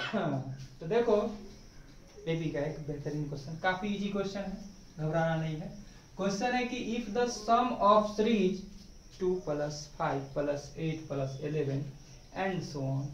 तो देखो एपी का एक बेहतरीन क्वेश्चन, काफी इजी क्वेश्चन है, घबराना नहीं है। क्वेश्चन है कि if the sum of series 2 + 5 + 8 + 11 and so on,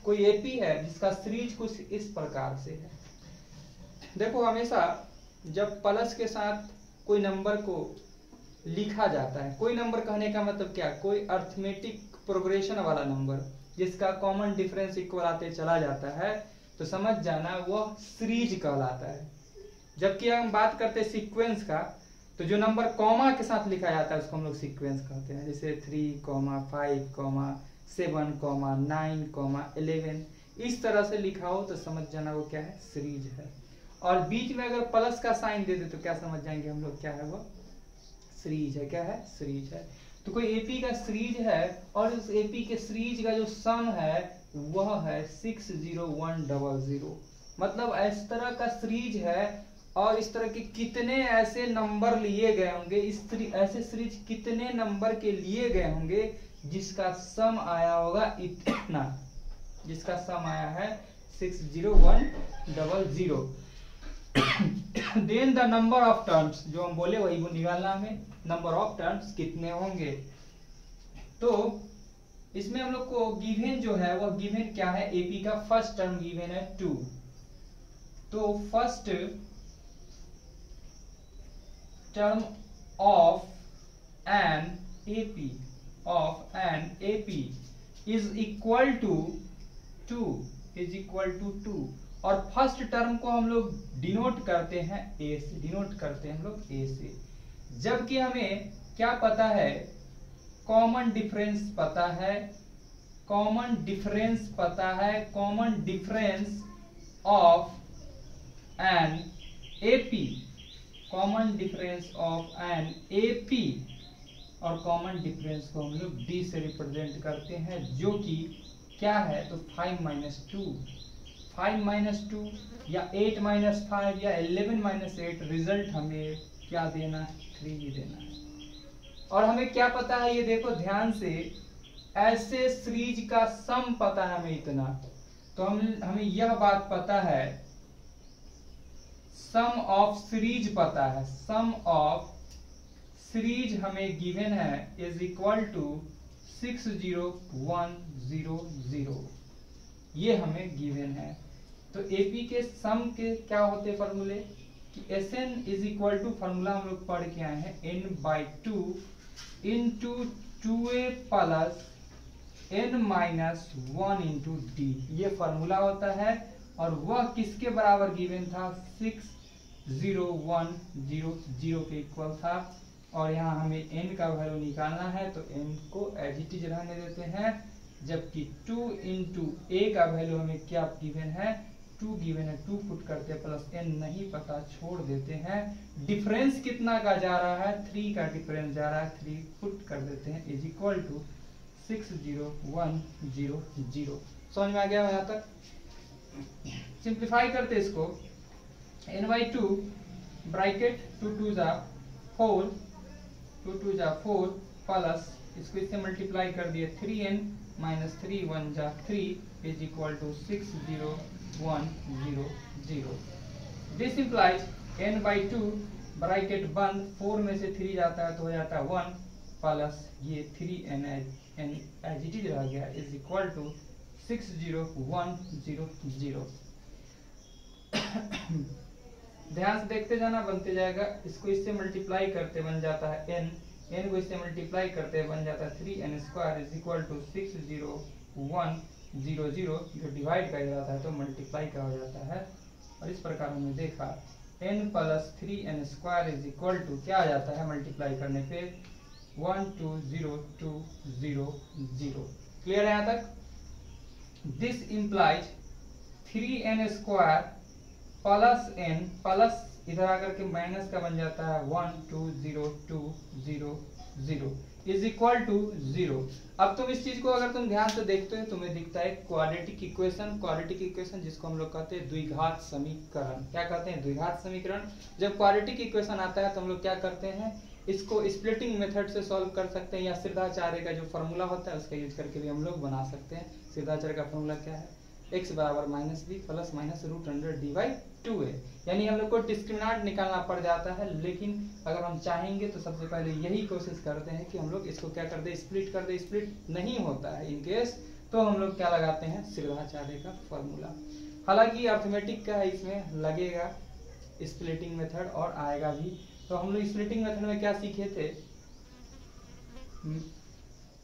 कोई एपी है जिसका सीरीज कुछ इस प्रकार से है। देखो हमेशा जब प्लस के साथ कोई नंबर को लिखा जाता है, कोई नंबर कहने का मतलब क्या, कोई अर्थमेटिक प्रोग्रेशन वाला नंबर जिसका कॉमन डिफरेंस इक्वल आते चला जाता है, तो समझ जाना वह सीरीज कहलाता है। जबकि हम बात करते हैं सीक्वेंस का, तो जो नंबर कॉमा के साथ लिखा जाता है उसको हम लोग सीक्वेंस कहते हैं। जैसे 3, 5, 7, 9, 11, इस तरह से लिखा हो तो समझ जाना वो क्या है, सीरीज है। और बीच में अगर प्लस का साइन दे दे तो क्या समझ जाएंगे हम लोग, क्या है वो, सीरीज है। क्या है, सीरीज है। तो कोई एपी का सीरीज है और उस एपी के सीरीज का जो सम है वह है 60100। मतलब इस तरह का सीरीज है और इस तरह के कितने ऐसे नंबर लिए गए होंगे, ऐसे सीरीज कितने नंबर के लिए गए होंगे जिसका सम आया होगा इतना, जिसका सम आया है 60100। Then the number of terms, जो हम बोले वही वो निकालना हमें, नंबर ऑफ टर्म्स कितने होंगे। तो इसमें हम लोग को गिवन जो है वह गिवन क्या है, एपी का फर्स्ट टर्म गिवन है 2। तो first term of an AP is equal to 2, और फर्स्ट टर्म को हम लोग डिनोट करते हैं ए से, जबकि हमें क्या पता है, कॉमन डिफरेंस पता है, common difference of an AP, और कॉमन डिफरेंस को हम लोग डी से रिप्रेजेंट करते हैं, जो कि क्या है, तो 5 - 2 या 8 - 5 या 11 - 8, रिजल्ट हमें क्या देना है, 3 ही देना है। और हमें क्या पता है, ये देखो ध्यान से, ऐसे सीरीज का सम पता है हमें इतना, तो हमें यह बात पता है, सम ऑफ सीरीज पता है, सम ऑफ सीरीज हमें गिवन है इज इक्वल टू 60100, ये हमें गिवन है। तो एपी के सम के क्या होते हैं फॉर्मूले, कि Sn is equal to, formula हम लोग पढ़ के आए हैं, n/2 into 2a plus n - 1 into d, ये फॉर्मूला होता है। और वह किसके बराबर गिवन था, 60100 के इक्वल था। और यहाँ हमें n का वैल्यू निकालना है, तो n को एज इट इज रहने देते हैं, जबकि 2 इंटू a का वैल्यू हमें क्या गिवन है, 2 गिवन है, 2 पुट करते हैं, प्लस n नहीं पता छोड़ देते हैं। डिफरेंस कितना का जा रहा है, 3 का डिफरेंस जा रहा है, 3 पुट कर देते हैं, इज इक्वल टू 60100। समझ में आ गया यहाँ तक। सिंप्लीफाई करते इसको, n/2 ब्रैकेट 2 2 जा 4 प्लस इसको इससे मल्टीप्लाई कर दिए, 3n - 3 1 जा 3 is equal to 60100। This implies n/2 bracket बंद, 4 में से 3 जाता है तो हो जाता है 1 प्लस ये 3n एज इट इज रह गया, इज इक्वल टू 60100। ध्यान से देखते जाना, बनते जाएगा। इसको इससे मल्टीप्लाई करते बन जाता है n को इससे मल्टीप्लाई करते बन जाता है 3n² इज इक्वल टू 60100, जो डिवाइड का जाता है तो मल्टीप्लाई का हो जाता है। और इस प्रकार हमने देखा n + 3n² is equal to क्या आ जाता है, मल्टीप्लाई करने पे 12020। क्लियर है यहाँ तक। This implies 3n² plus n plus इधर आकर के माइनस का बन जाता है 12020 इज इक्वल टू 0। अब तुम इस चीज को अगर तुम ध्यान से देखते हो तुम्हें दिखता है क्वाड्रेटिक इक्वेशन, जिसको हम लोग कहते हैं द्विघात समीकरण। क्या कहते हैं, द्विघात समीकरण। जब क्वाड्रेटिक इक्वेशन आता है तो हम लोग क्या करते हैं, इसको स्प्लिटिंग मेथड से सॉल्व कर सकते हैं, या सिद्धाचार्य का जो फॉर्मूला होता है उसका यूज करके भी हम लोग बना सकते हैं। सिद्धाचार्य का फॉर्मूला क्या है, x बराबर -b प्लस माइनस √100d/2 है। यानी हम लोग को डिस्क्रिमिनेंट निकालना पड़ जाता है, लेकिन अगर हम चाहेंगे तो सबसे पहले यही कोशिश करते हैं कि हम लोग इसको क्या कर दे, स्प्लिट कर दे। स्प्लिट नहीं होता है इन केस तो हम लोग क्या लगाते हैं, श्रीधाचार्य का फॉर्मूला। हालांकि अर्थमेटिक का इसमें लगेगा स्प्लिटिंग मेथड और आएगा भी। तो हम लोग स्प्लिटिंग मेथड में क्या सीखे थे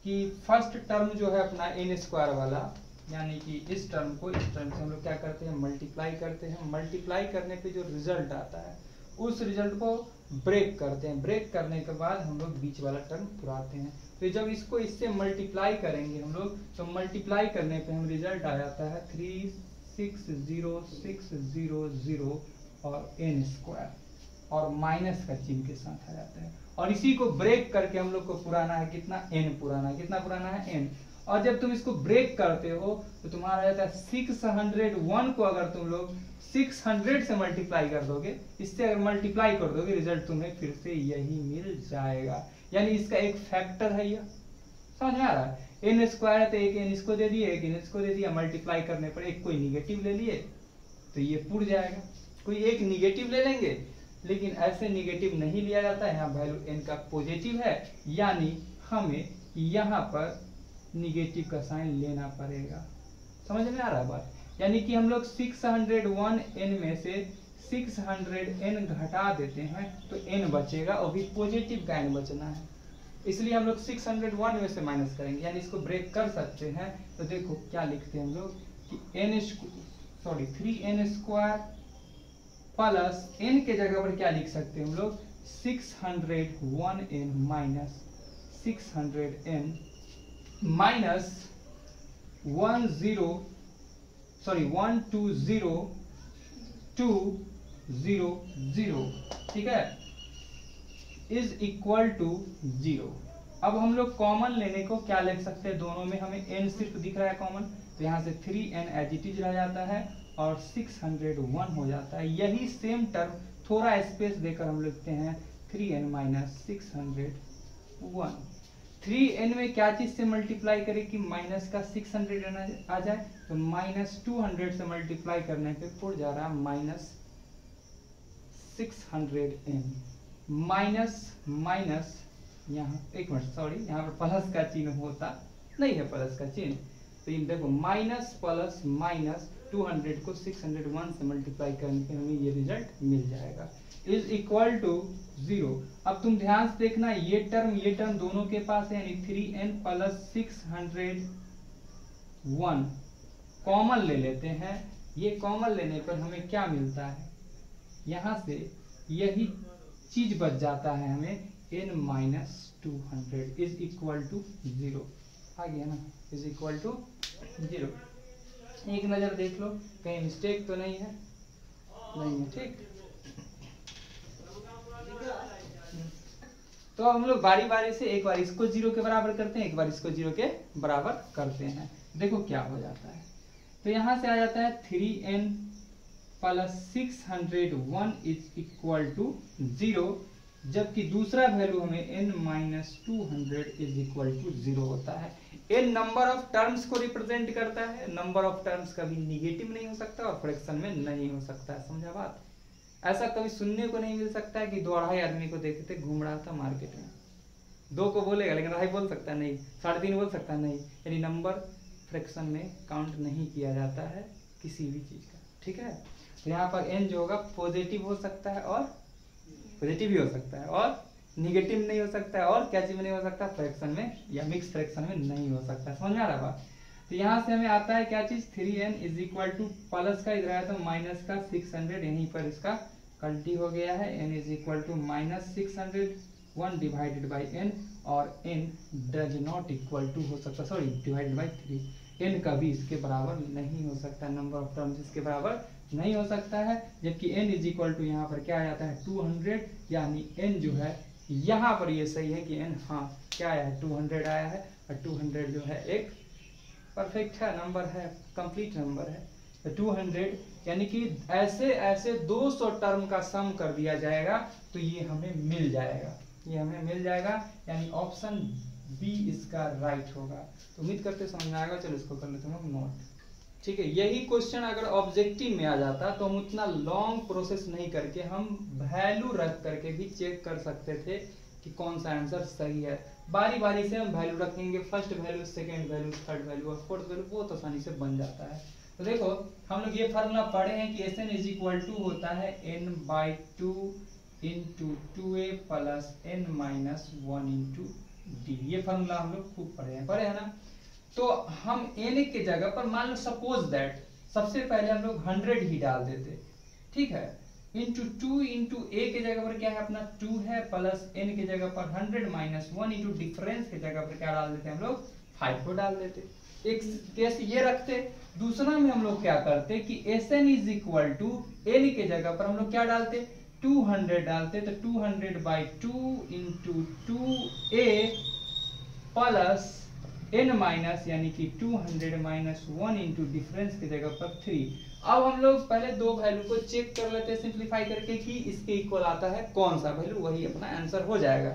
कि फर्स्ट टर्म जो है अपना n² वाला, यानी कि इस टर्म को इस टर्म से हम लोग क्या करते हैं, मल्टीप्लाई करते हैं। मल्टीप्लाई करने पे जो रिजल्ट आता है उस रिजल्ट को ब्रेक करते हैं। ब्रेक करने के बाद हम लोग बीच वाला टर्म पुराते हैं। तो जब इसको इससे मल्टीप्लाई करेंगे हम लोग, तो मल्टीप्लाई करने पे हम रिजल्ट आ जाता है 360,600 और n² और माइनस का चिन्ह के साथ आ जाता है। और इसी को ब्रेक करके हम लोग को पुराना है कितना, n पुराना है। कितना पुराना है, n। और जब तुम इसको ब्रेक करते हो तो तुम्हारा रहता है 601 को अगर तुम लोग 600 से मल्टीप्लाई कर दोगे, इससे अगर मल्टीप्लाई कर दोगे रिजल्ट तुम्हें फिर से यही मिल जाएगा। यानी इसका एक फैक्टर है यह, समझ में आ रहा है। n² है तो एक n इसको दे दिए, एक n इसको दे दिया। मल्टीप्लाई करने पर एक कोई निगेटिव ले लिए तो ये पुर जाएगा। कोई एक निगेटिव ले लेंगे, लेकिन ऐसे निगेटिव नहीं लिया जाता है। यहाँ वैल्यू n का पॉजिटिव है, यानी हमें यहाँ पर निगेटिव का साइन लेना पड़ेगा। समझ में आ रहा है बात। यानी कि हम लोग 601n में से 600n घटा देते हैं तो n बचेगा, और भी पॉजिटिव का n बचना है। इसलिए हम लोग 601 में से माइनस करेंगे, यानी इसको ब्रेक कर सकते हैं। तो देखो क्या लिखते हैं हम लोग कि 3n² प्लस n के जगह पर क्या लिख सकते हैं हम लोग, 601n माइनस 600n माइनस 120,200, ठीक है, इज इक्वल टू 0। अब हम लोग कॉमन लेने को क्या लिख सकते हैं, दोनों में हमें n सिर्फ दिख रहा है कॉमन, तो यहाँ से 3n एज इट इज रह जाता है और 601 हो जाता है। यही सेम टर्म थोड़ा स्पेस देकर हम लिखते हैं 3n माइनस 601। 3n में क्या चीज से मल्टीप्लाई करें कि माइनस का 600 आ जाए, तो -200 से मल्टीप्लाई करने पे पुर जा रहा माइनस 600n माइनस यहाँ एक मिनट सॉरी, यहाँ पर प्लस का चिन्ह होता नहीं है, प्लस का चिन्ह। तो ये देखो माइनस प्लस माइनस 200 को 601 से मल्टीप्लाई करने पे हमें ये रिजल्ट मिल जाएगा, इज इक्वल टू 0। अब तुम ध्यान से देखना, ये टर्म दोनों के पास है, यानी 3n प्लस 601 कॉमन ले लेते हैं। ये कॉमन लेने पर हमें क्या मिलता है, यहाँ से यही चीज बच जाता है हमें n minus 200 is equal to 0। आ गया ना, इज इक्वल टू 0। एक नजर देख लो कहीं मिस्टेक तो नहीं है, नहीं है, ठीक। तो हम लोग बारी बारी से एक बार इसको 0 के बराबर करते हैं, एक बार इसको 0 के बराबर करते हैं। देखो क्या हो जाता है, तो यहां से आ जाता है 3n plus 601 is equal to 0, जबकि दूसरा वैल्यू हमें n minus 200 is equal to 0 होता है। n नंबर ऑफ टर्म्स को रिप्रेजेंट करता है। नंबर ऑफ टर्म्स कभी निगेटिव नहीं हो सकता और फ्रैक्शन में नहीं हो सकता है, समझा बात। ऐसा कभी सुनने को नहीं मिल सकता है कि 2 अढ़ाई आदमी को देखते थे घूम रहा था मार्केट में, 2 को बोलेगा लेकिन अढ़ाई बोल सकता है नहीं, 3.5 बोल सकता है नहीं। यानी नंबर फ्रैक्शन में काउंट नहीं किया जाता है किसी भी चीज का, ठीक है। तो यहाँ पर n जो होगा पॉजिटिव हो सकता है और पॉजिटिव भी हो सकता है और निगेटिव नहीं हो सकता है, और क्या चीज में नहीं हो सकता, फ्रैक्शन में या मिक्स फ्रैक्शन में नहीं हो सकता। समझ में आ रहा बात। तो यहाँ से हमें आता है क्या चीज, 3n is equal two plus का इधर आया तो माइनस का 600, यहीं पर इसका कल्टी हो गया है। n is equal to minus 601 divided by n, और n does not equal to हो सकता, सॉरी डिवाइडेड बाई 3, n कभी इसके बराबर नहीं हो सकता, नंबर ऑफ टर्म्स इसके बराबर नहीं हो सकता है। जबकि n इज इक्वल टू यहाँ पर क्या आ जाता है 200, यानी n जो है यहाँ पर ये सही है कि n हाँ क्या आया है 200 आया है, और 200 जो है एक परफेक्ट है नंबर है, कंप्लीट नंबर है। तो 200 यानी कि ऐसे ऐसे 200 टर्म का सम कर दिया जाएगा तो ये हमें मिल जाएगा, ये हमें मिल जाएगा, यानी ऑप्शन बी इसका राइट होगा। तो उम्मीद करते समझ में आएगा। चलो इसको कर लेते हैं नोट, ठीक है। यही क्वेश्चन अगर ऑब्जेक्टिव में आ जाता तो हम उतना लॉन्ग प्रोसेस नहीं करके हम वैल्यू रख करके भी चेक कर सकते थे कि कौन सा आंसर सही है। बारी बारी से हम वैल्यू रखेंगे, first value, second value, third value और फोर्थ वैल्यू, बहुत आसानी से बन जाता है। तो देखो हम लोग ये फार्मूला पढ़े हैं कि Sn इज इक्वल टू होता है n/2 into 2a plus n minus 1 into d. ये फार्मूला हम लोग खूब पढ़े हैं ना। तो हम n के जगह पर मान लो सपोज दैट सबसे पहले हम लोग 100 ही डाल देते, ठीक है, इंटू 2 इंटू a के जगह पर क्या है अपना 2 है, प्लस n के जगह पर 100 माइनस 1 इंटू डिफरेंस के जगह पर क्या डाल देते हम लोग 5 को डाल देते। एक केस ये रखते। दूसरा में हम लोग क्या करते कि Sn is equal to n के जगह पर हम लोग क्या डालते 200 डालते, तो 200/2 into 2a plus n minus यानी कि 200 माइनस 1 इंटू डिफरेंस की जगह पर 3। अब हम लोग पहले दो वैल्यू को चेक कर लेते हैं सिंप्लीफाई करके कि इसके इक्वल आता है कौन सा वैल्यू, वही अपना आंसर हो जाएगा।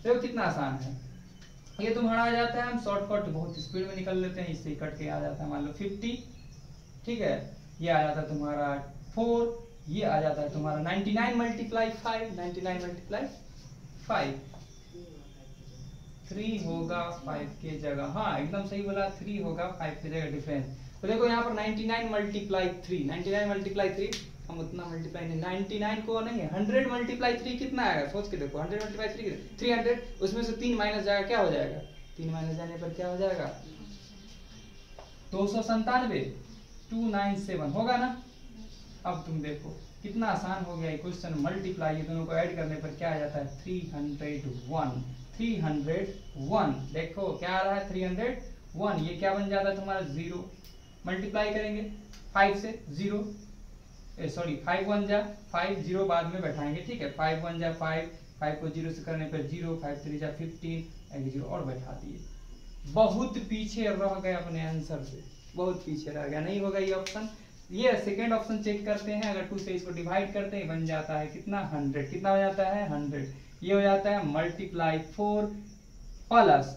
देखो कितना आसान है ये। तुम्हारा आ जाता है, हम शॉर्टकट बहुत स्पीड में निकल लेते हैं, इससे कट के आ जाता है मान लो 50, ठीक है। ये आ जाता है तुम्हारा 4, ये आ जाता है तुम्हारा 99 मल्टीप्लाई 5, 99 मल्टीप्लाई 5, 3 होगा 5 के जगह, हाँ एकदम सही बोला, 3 होगा 5 के जगह डिफरेंस। तो देखो यहाँ पर 99 मल्टीप्लाई 3, 99 मल्टीप्लाई 3, हम उतना मल्टीप्लाई नहीं, 99 को नहीं है, 100 मल्टीप्लाई 3 कितना आएगा सोच के देखो, 100 मल्टीप्लाई 3 300, उसमें से 3 माइनस जाएगा, क्या हो जाएगा, 3 माइनस जाने पर क्या हो जाएगा 297, 297 होगा ना। अब तुम देखो कितना आसान हो गया ये क्वेश्चन। मल्टीप्लाई ये दोनों को ऐड करने पर क्या आ जाता है 301, 301। देखो क्या आ रहा है 301, ये क्या बन जाता है तुम्हारा 0। मल्टीप्लाई करेंगे 5 से 0, सॉरी 5 1 जा 5, 0 बाद में बैठाएंगे, ठीक है। 5 1 जा 5, 5 को 0 से करने पर 0, 5 3 जा 15, 0 और बैठा दिए। बहुत पीछे रह गए अपने आंसर से, बहुत पीछे रह गया, नहीं होगा ये ऑप्शन। ये सेकंड ऑप्शन चेक करते हैं, अगर 2 से इसको डिवाइड करते हैं बन जाता है कितना 100, कितना हो जाता है 100। ये हो जाता है मल्टीप्लाई 4 प्लस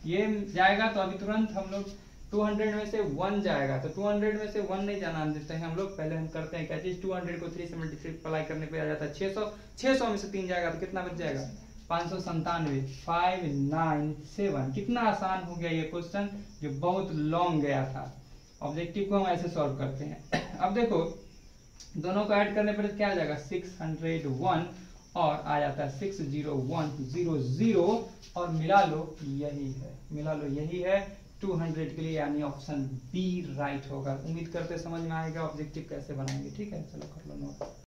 ये जाएगा, तो अभी तुरंत हम लोग 200 में से 1 जाएगा, तो 200 में से 1 नहीं जाना देते हैं हम लोग, पहले हम करते हैं क्या चीज 200 को 3 से मल्टीप्लाई करने पे आ जाता है 600, 600 में से 3 जाएगा तो कितना बच जाएगा 597, 597। कितना आसान हो गया ये क्वेश्चन जो बहुत लॉन्ग गया था। ऑब्जेक्टिव को हम ऐसे सॉल्व करते हैं। अब देखो दोनों को ऐड करने पर क्या आ जाएगा 601 और आ जाता है 60100 और मिला लो यही है, मिला लो यही है 200 के लिए, यानी ऑप्शन बी राइट होगा। उम्मीद करते समझ में आएगा ऑब्जेक्टिव कैसे बनाएंगे, ठीक है। चलो कर लो नोट।